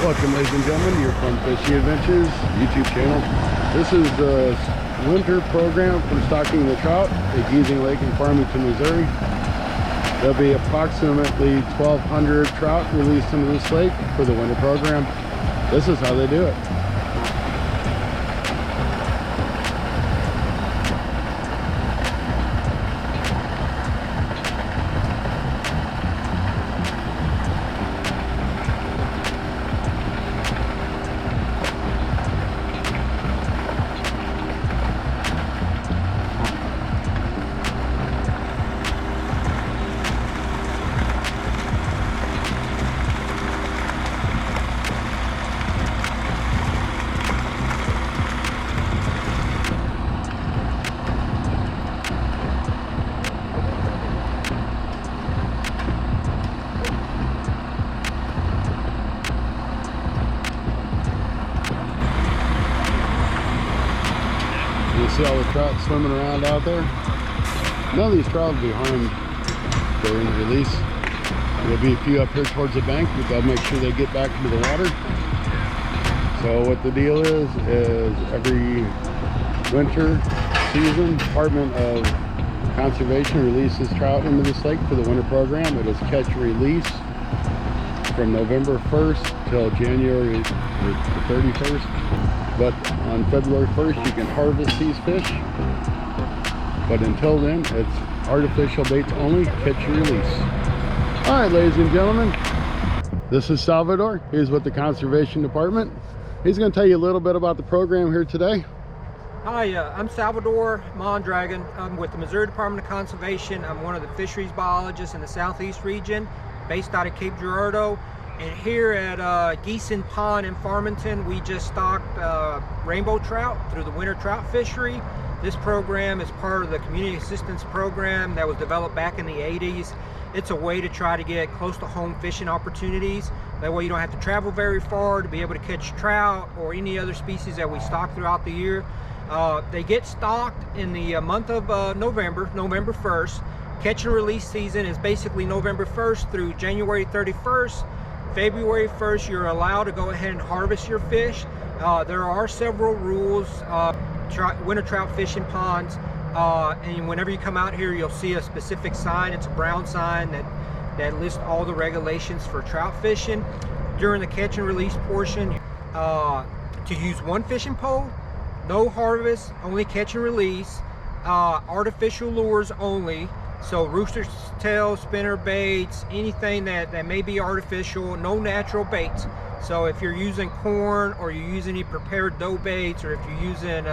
Welcome, ladies and gentlemen, to your Fun Fishing Adventures YouTube channel. This is the winter program for stocking the trout at Geezing Lake in Farmington, Missouri. There'll be approximately 1,200 trout released into this lake for the winter program. This is how they do it. You see all the trout swimming around out there? None of these trout will be harmed during the release. There'll be a few up here towards the bank, but they'll make sure they get back into the water. So what the deal is every winter season, Department of Conservation releases trout into this lake for the winter program. It is catch and release from November 1st till January the 31st. But on February 1st, you can harvest these fish. But until then, it's artificial baits only, catch and release. All right, ladies and gentlemen, this is Salvador. He's with the Conservation Department. He's going to tell you a little bit about the program here today. Hi, I'm Salvador Mondragon. I'm with the Missouri Department of Conservation. I'm one of the fisheries biologists in the southeast region, based out of Cape Girardeau. And here at Geezing Pond in Farmington, we just stocked rainbow trout through the winter trout fishery. This program is part of the community assistance program that was developed back in the 80s. It's a way to try to get close to home fishing opportunities. That way you don't have to travel very far to be able to catch trout or any other species that we stock throughout the year. They get stocked in the month of November 1st. Catch and release season is basically November 1st through January 31st. February 1st, you're allowed to go ahead and harvest your fish. There are several rules, winter trout fishing ponds, and whenever you come out here, you'll see a specific sign. It's a brown sign that lists all the regulations for trout fishing. During the catch and release portion, to use one fishing pole, no harvest, only catch and release, artificial lures only. So rooster tails, spinner baits, anything that may be artificial, no natural baits. So if you're using corn or you use any prepared dough baits, or if you're using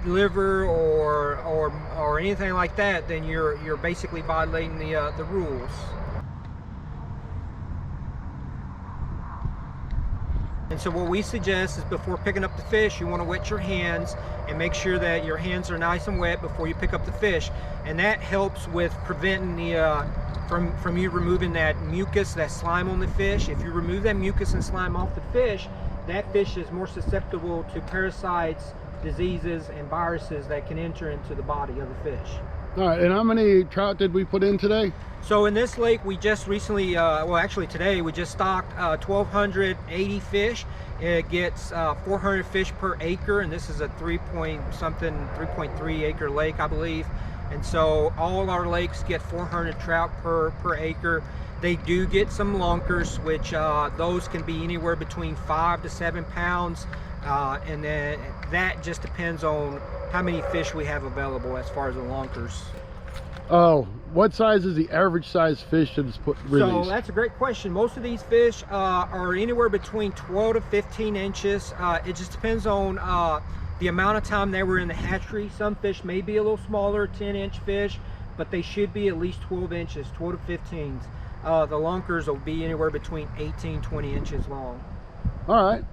liver or anything like that, then you're basically violating the rules. And so what we suggest is before picking up the fish, you want to wet your hands and make sure that your hands are nice and wet before you pick up the fish. And that helps with preventing from you removing that mucus, that slime on the fish. If you remove that mucus and slime off the fish, that fish is more susceptible to parasites, diseases, and viruses that can enter into the body of the fish. All right, and how many trout did we put in today? So in this lake, we just recently, well actually today, we just stocked 1,280 fish. It gets 400 fish per acre, and this is a 3.3 acre lake, I believe. And so all our lakes get 400 trout per acre. They do get some lunkers, which those can be anywhere between 5 to 7 pounds. And then that just depends on how many fish we have available as far as the lunkers. Oh, what size is the average size fish that's released? So that's a great question. Most of these fish are anywhere between 12 to 15 inches. It just depends on the amount of time they were in the hatchery. Some fish may be a little smaller, 10-inch fish, but they should be at least 12 inches, 12 to 15s. The lunkers will be anywhere between 18, 20 inches long. All right.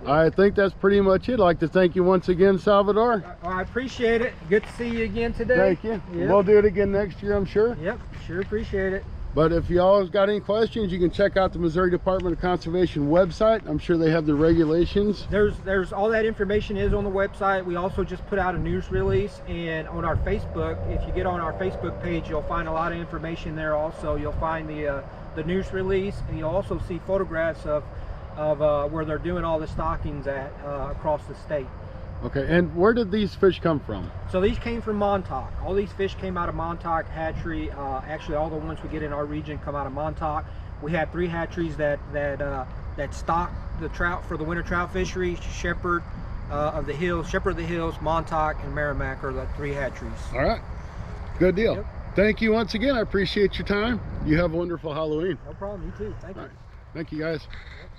I think that's pretty much it. I'd like to thank you once again, Salvador. I appreciate it. Good to see you again today. Thank you. Yep. We'll do it again next year, I'm sure. Yep, sure appreciate it. But if y'all got any questions, you can check out the Missouri Department of Conservation website. I'm sure they have the regulations. There's all that information is on the website. We also just put out a news release, and on our Facebook, if you get on our Facebook page, you'll find a lot of information there also. You'll find the news release, and you'll also see photographs of of where they're doing all the stockings at across the state. Okay, and where did these fish come from? So these came from Montauk. All these fish came out of Montauk hatchery. Actually, all the ones we get in our region come out of Montauk. We have 3 hatcheries that stock the trout for the winter trout fishery. Shepherd of the Hills, Montauk, and Merrimack are the 3 hatcheries. All right, good deal. Yep. Thank you once again. I appreciate your time. You have a wonderful Halloween. No problem. You too. Thank you. All right. Thank you, guys. Yep.